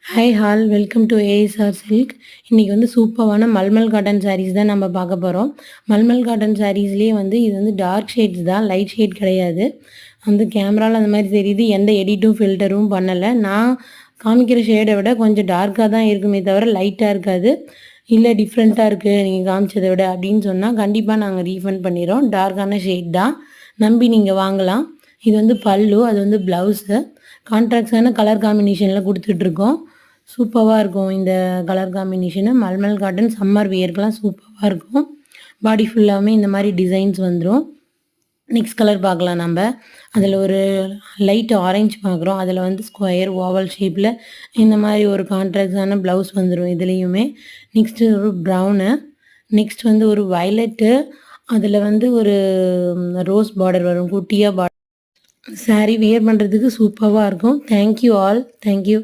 Hi hall welcome to ASR silk. இன்றைக்கி வந்து சூப்பரான மல்மல் காட்டன் சாரீஸ் தான் நம்ம பார்க்க போகிறோம். மல்மல் காட்டன் சாரீஸ்லேயே வந்து இது வந்து டார்க் ஷேட்ஸ் தான், லைட் ஷேட் கிடையாது. வந்து கேமராவில் அந்த மாதிரி தெரியுது, எந்த எடிட்டும் ஃபில்டரும் பண்ணலை. நான் காமிக்கிற ஷேடை விட கொஞ்சம் டார்க்காக தான் இருக்குமே தவிர லைட்டாக இருக்காது. இல்லை டிஃப்ரெண்ட்டாக இருக்குது நீங்கள் காமிச்சதை விட அப்படின்னு சொன்னால் கண்டிப்பாக நாங்கள் ரீஃபண்ட் பண்ணிடுறோம். டார்க்கான ஷேட் தான், நம்பி நீங்கள் வாங்கலாம். இது வந்து பல்லு, அது வந்து ப்ளவுஸு. கான்ட்ராக்ட்ஸான கலர் காம்பினேஷனில் கொடுத்துட்ருக்கோம். சூப்பராக இருக்கும் இந்த colour combination. Malmal cotton summer வியர்க்கெலாம் சூப்பராக இருக்கும். பாடி ஃபுல்லாகவே இந்த மாதிரி டிசைன்ஸ் வந்துடும். நெக்ஸ்ட் கலர் பார்க்கலாம் நம்ம. அதில் ஒரு லைட் ஆரஞ்சு பார்க்குறோம். அதில் வந்து ஸ்கொயர் ஓவல் ஷேப்பில் இந்த மாதிரி ஒரு கான்ட்ராக்டான ப்ளவுஸ் வந்துடும் இதுலேயுமே. நெக்ஸ்ட்டு ஒரு ப்ரௌனு. நெக்ஸ்ட் வந்து ஒரு வயலட்டு, அதில் வந்து ஒரு ரோஸ் பார்டர் வரும், குட்டியாக பார்டர். சாரீ வியர் பண்ணுறதுக்கு சூப்பராக இருக்கும். Thank you all, thank you.